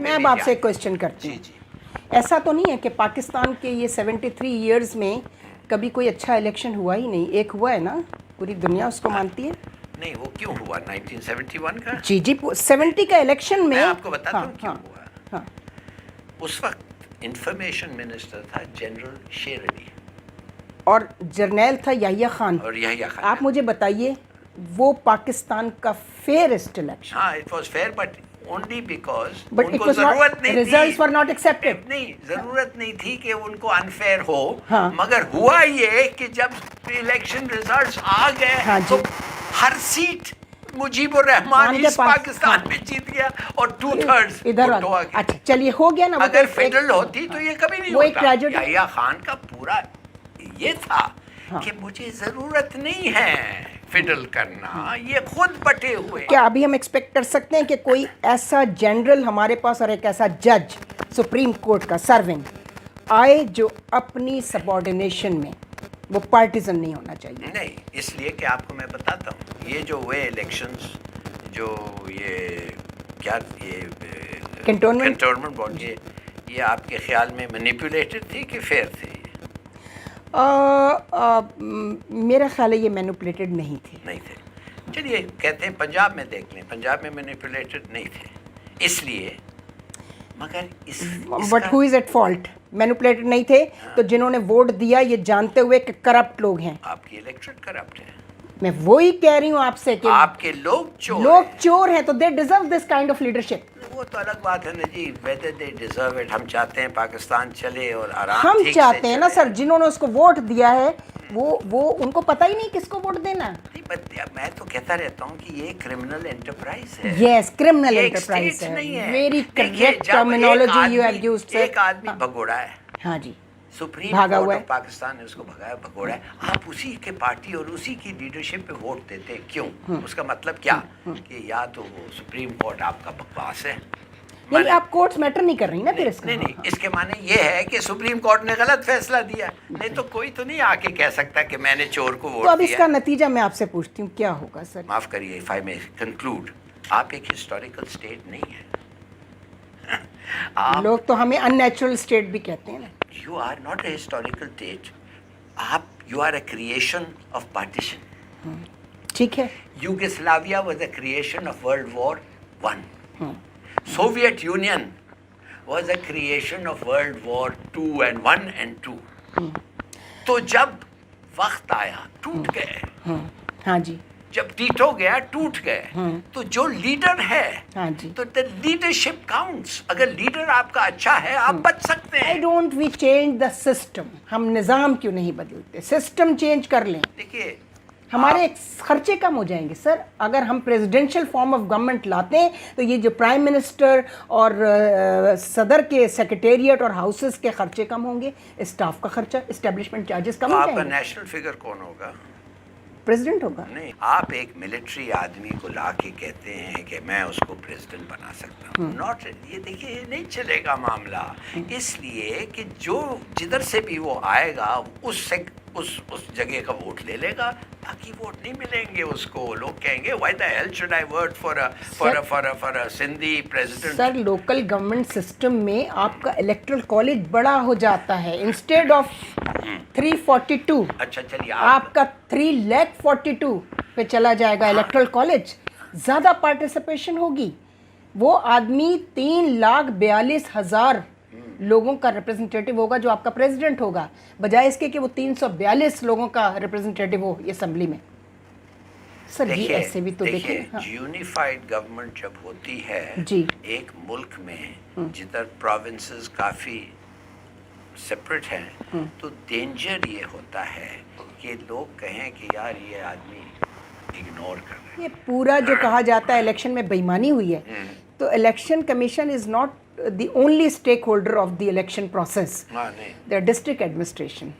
मैं अब आपसे एक क्वेश्चन करती हूँ। ऐसा तो नहीं है कि पाकिस्तान के ये 73 ईयर्स में कभी कोई अच्छा इलेक्शन हुआ ही नहीं? एक हुआ है ना, पूरी दुनिया उसको मानती है। नहीं, वो क्यों हुआ 1971 का? जी 70 का इलेक्शन में मैं आपको बताता हूँ क्यों हाँ, हुआ। हाँ, उस वक्त इंफॉर्मेशन मिनिस्टर था जनरल शेर अली और जर्नैल था याहिया खान। और याहिया खान। आप मुझे बताइए, वो पाकिस्तान का फेयरेस्ट इलेक्शन। हाँ, it was fair but only because but it उनको वाज जरूरत नॉट, नहीं रिजल्ट्स थी। Were not accepted. नहीं, जरूरत नहीं थी कि उनको अनफेयर हो। हाँ। मगर हुआ ये कि जब इलेक्शन रिजल्ट्स आ गए, हाँ तो जी। हर सीट मुजीबुर रहमान इस पाकिस्तान में जीत गया और 2/3 इधर भुट्टो आ गया। अच्छा चलिए, हो गया ना। वो अगर तो फेडरल होती तो ये कभी नहीं वो एक होता। ट्रेजेडी। याहिया खान का पूरा ये था कि मुझे जरूरत नहीं है फिडल करना, ये खुद बटे हुए। क्या अभी हम एक्सपेक्ट कर सकते हैं कि कोई ऐसा जनरल हमारे पास और एक ऐसा जज सुप्रीम कोर्ट का सर्विंग आए जो अपनी सबऑर्डिनेशन में वो पार्टिजन नहीं होना चाहिए? नहीं, इसलिए कि आपको मैं बताता हूँ, ये जो हुए इलेक्शंस, जो ये क्या ये कैंटोनमेंट बोर्ड, ये आपके ख्याल में मैनिपुलेटेड थी कि फेयर थी? मेरा ख्याल है ये मैनिपुलेटेड नहीं थे। चलिए कहते हैं पंजाब में देख लें, पंजाब में मैनिपुलेटेड नहीं थे इसलिए। मगर but who is at fault? Manipulated नहीं थे तो जिन्होंने वोट दिया ये जानते हुए कि करप्ट लोग हैं। आपकी इलेक्टेड करप्ट है। मैं वही कह रही हूँ आपसे कि आपके लोग चोर हैं, तो they deserve this kind of leadership. वो तो अलग बात है ना जी, whether they deserve it। हम चाहते हैं पाकिस्तान चले और आराम हम ठीक चाहते से हैं ना चले। सर, जिन्होंने उसको वोट दिया है वो उनको पता ही नहीं किसको वोट देना। नहीं, मैं तो कहता रहता हूँ कि ये क्रिमिनल एंटरप्राइज है। यस, क्रिमिनल ये एंटरप्राइज स्टेट है। नहीं है। वेरी देखिए, करेक्ट जब terminology you have used sir. एक आदमी भगोड़ा है, हाँ जी, सुप्रीम भागा कोर्ट हुआ ऑफ है। पाकिस्तान ने उसको भगोड़ा है। आप उसी के पार्टी और उसी की लीडरशिप पे वोट देते हैं, क्यों? उसका मतलब क्या कि या तो वो सुप्रीम कोर्ट आपका बकवास है, नहीं आप कोर्ट्स मैटर नहीं कर रही ना फिर इसका। नहीं, इसके माने ये है कि सुप्रीम कोर्ट ने गलत फैसला दिया। नहीं तो कोई तो नहीं आके कह सकता कि मैंने चोर को वोट तो अब दिया। इसका नतीजा मैं आपसे पूछती हूँ, क्या होगा सर? माफ करिए, इफ आई मे कंक्लूड, आप एक हिस्टोरिकल स्टेट नहीं है। लोग तो हमें अननेचुरल स्टेट भी कहते हैं ना। You are not a historical state, you are a creation of partition. ठीक है। Yugoslavia was a creation of world war 1। Soviet Union was a creation of World War 2 and 1 and 2। तो जब वक्त आया टूट गए। हाँ जी। जब टीटो गया टूट गए। तो जो लीडर है, हाँ जी, तो द लीडरशिप काउंट्स। अगर लीडर आपका अच्छा है आप बच सकते हैं। I don't we change the system. हम निज़ाम क्यों नहीं बदलते? सिस्टम चेंज कर लें, देखिए हमारे खर्चे कम हो जाएंगे सर। अगर हम प्रेसिडेंशियल फॉर्म ऑफ गवर्नमेंट लाते हैं तो ये जो प्राइम मिनिस्टर और सदर के सेक्रेटेरिएट और हाउसेस के खर्चे कम होंगे, स्टाफ का खर्चा, इस्टेब्लिशमेंट चार्जेस कम हो जाएंगे। आपका नेशनल फिगर कौन होगा? प्रेसिडेंट होगा। नहीं, आप एक मिलिट्री आदमी को ला के कहते हैं कि मैं उसको प्रेसिडेंट बना सकता हूँ। नॉट, ये देखिए ये नहीं चलेगा मामला। इसलिए कि जो जिधर से भी वो आएगा उससे उस जगह का वोट ले लेगा, बाकी वोट नहीं मिलेंगे उसको। लोग कहेंगे why the hell should I vote for a Sindhi president. Sir local government system में आपका इलेक्टोरल कॉलेज बड़ा हो जाता है। इंस्टेड ऑफ 342 अच्छा चलिए आपका 342 पे चला जाएगा इलेक्टोरल कॉलेज। ज़्यादा पार्टिसिपेशन होगी। वो आदमी 3,42,000 लोगों का रिप्रेजेंटेटिव होगा जो आपका प्रेसिडेंट होगा, बजाय इसके कि वो 342 लोगों का रिप्रेजेंटेटिव हो ये असेंबली में। सर ये ऐसे भी तो देखिए। हाँ। यूनिफाइड गवर्नमेंट जब होती है जी, एक मुल्क में जिधर प्रोविंसेस काफ़ी सेपरेट हैं, तो डेंजर ये होता है कि लोग कहें कि यार ये आदमी इग्नोर कर रहे हैं। ये पूरा जो कहा जाता है इलेक्शन में बेईमानी हुई है, तो election commission is not the only stakeholder of the election process। the district administration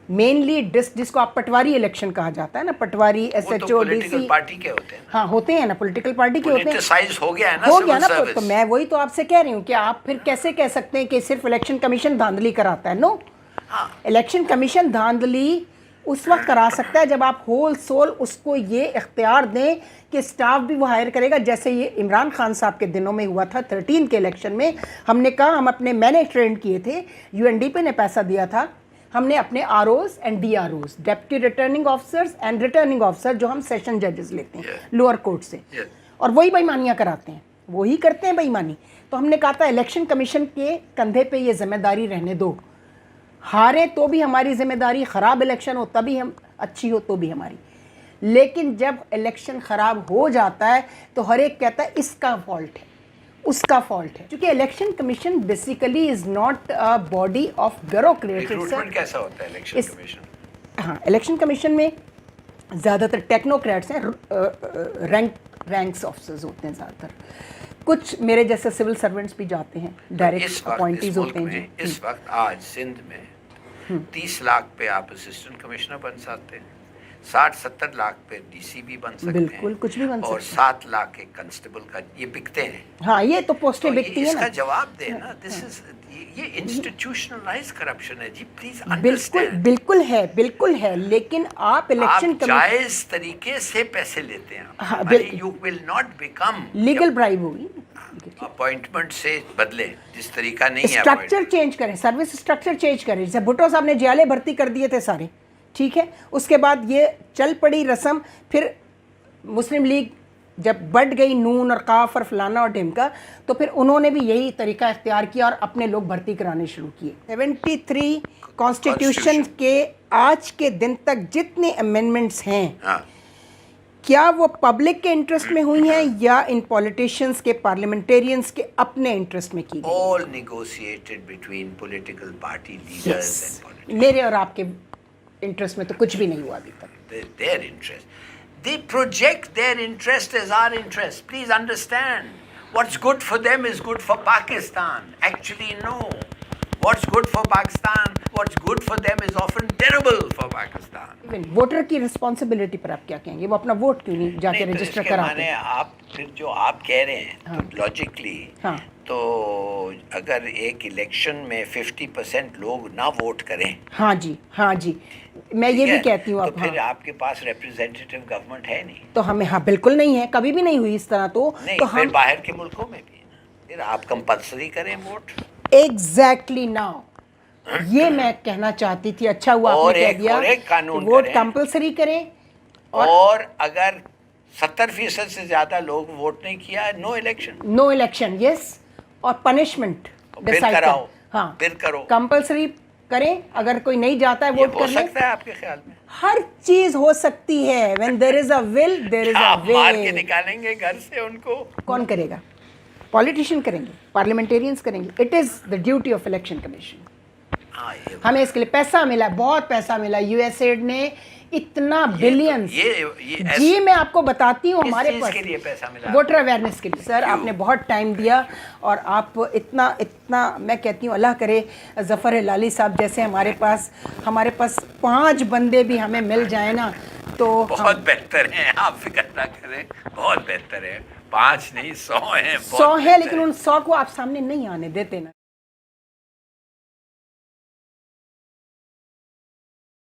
mainly जिसको आप पटवारी इलेक्शन कहा जाता है ना, पटवारी SHO DC पार्टी के होते हैं। हाँ होते हैं ना, पॉलिटिकल पार्टी के होते हैं। Politicized हो गया है ना, हो गया ना। civil तो service। मैं वही तो आपसे कह रही हूँ कि आप फिर कैसे कह सकते हैं कि सिर्फ इलेक्शन कमीशन धांधली कराता है? नो, इलेक्शन कमीशन धांधली उस वक्त करा सकता है जब आप होल सोल उसको ये इख्तियार दें कि स्टाफ भी वो हायर करेगा। जैसे ये इमरान खान साहब के दिनों में हुआ था 13 के इलेक्शन में, हमने कहा मैंने ट्रेंड किए थे, यूएनडीपी ने पैसा दिया था, हमने अपने ROs and DROs, deputy returning officers and returning officer, जो हम सेशन जजेस लेते हैं लोअर कोर्ट से, और वही बेईमानियाँ कराते हैं, वही करते हैं बेईमानी। तो हमने कहा था इलेक्शन कमीशन के कंधे पे ये जिम्मेदारी रहने दो, हारे तो भी हमारी जिम्मेदारी, ख़राब इलेक्शन हो तभी हम, अच्छी हो तो भी हमारी। लेकिन जब इलेक्शन ख़राब हो जाता है तो हर एक कहता है इसका फॉल्ट है, उसका फॉल्ट है, क्योंकि election commission basically is not a body of bureaucrats. Recruitment कैसा होता है इलेक्शन कमीशन? हाँ, इलेक्शन कमीशन में ज़्यादातर टेक्नोक्रेट्स हैं, रैंक्स ऑफिसर्स होते हैं ज़्यादातर, कुछ मेरे जैसे सिविल सर्वेंट्स भी जाते हैं, डायरेक्ट अपॉइंटीज होते हैं जी। इस वक्त आज सिंध में 30 लाख पे आप असिस्टेंट कमिश्नर बन सकते हैं, 60-70 लाख पे डीसीपी बन सकते हैं, बिल्कुल कुछ भी बन सकते और 7 लाख के कांस्टेबल का ये बिकते हैं। हाँ, ये तो पोस्टें बिकती हैं ना। इसका जवाब देना, दिस इज ये इंस्टीट्यूशनलाइज करप्शन है जी, प्लीज बिल्कुल अंडरस्टैंड। बिल्कुल है, लेकिन आप इलेक्शन आप जायज तरीके से पैसे लेते हैं, हाँ, you will not become legal bribe होगी। अपॉइंटमेंट से बदले, जिस तरीका नहीं है, स्ट्रक्चर चेंज करें, सर्विस स्ट्रक्चर चेंज करें। जैसे भुट्टो साहब ने जियाले भर्ती कर दिए थे सारे, ठीक है, उसके बाद ये चल पड़ी रस्म, फिर मुस्लिम लीग जब बढ़ गई, नून और काफ और फलाना और ढिमका, तो फिर उन्होंने भी यही तरीका इख्तियार किया और अपने लोग भर्ती कराने शुरू किए। 73 कॉन्स्टिट्यूशन के आज के दिन तक जितने अमेंडमेंट्स हैं, हाँ, क्या वो पब्लिक के इंटरेस्ट में हुई हैं या इन पॉलिटिशियंस के, पार्लियामेंटेरियंस के अपने इंटरेस्ट में की गई? all negotiated between political party leaders and politicians. मेरे और आपके इंटरेस्ट में तो कुछ भी नहीं हुआ अभी तक। Their interest. They project their interest as our interest. Please understand. What's good for them is good for Pakistan. Actually, no. What's good for Pakistan, what's good for them is often terrible for Pakistan. Even voter की responsibility पर आप क्या कहेंगे? वो अपना vote क्यों नहीं जाके रजिस्टर कराते? माने आप फिर जो आप कह रहे हैं, हाँ, तो लॉजिकली, हाँ, तो अगर एक इलेक्शन में 50% लोग ना वोट करें, हाँ जी, मैं ये भी कहती हूँ, तो फिर आपके पास रिप्रेजेंटेटिव गवर्नमेंट है नहीं। तो हमें, हाँ बिल्कुल नहीं है, कभी भी नहीं हुई इस तरह। तो नहीं, तो फिर हम बाहर के मुल्कों में भी फिर आप कंपल्सरी करें वोट। एग्जैक्टली नाउ ये मैं कहना चाहती थी, अच्छा हुआ आपने कह दिया, वोट कंपल्सरी करें। और अगर 70% से ज्यादा लोग वोट नहीं किया, नो इलेक्शन, यस, और पनिशमेंट डिसाइड कराओ, हाँ, फिर करो, कंपल्सरी करें। अगर कोई नहीं जाता है वोट करने, हो सकता है आपके ख्याल में? हर चीज हो सकती है। When there is a will there is a way. मार के निकालेंगे घर से उनको, कौन करेगा? पॉलिटिशियन करेंगे, पार्लियामेंटेरियंस करेंगे। It is the duty of election commission. हमें इसके लिए पैसा मिला, बहुत पैसा मिला, यूएसएड ने इतना बिलियंस। जी मैं आपको बताती हूँ, हमारे पास के लिए पैसा मिला, वोटर अवेयरनेस के लिए। सर आपने बहुत टाइम दिया, और आप इतना मैं कहती हूँ, अल्लाह करे ज़फ़र हिलाली साहब जैसे हमारे पास 5 बंदे भी हमें मिल जाए ना, तो बहुत बेहतर है। आप फिक्र ना करें, बहुत बेहतर है। 5 नहीं 100 हैं, 100 है, लेकिन उन 100 को आप सामने नहीं आने देते ना।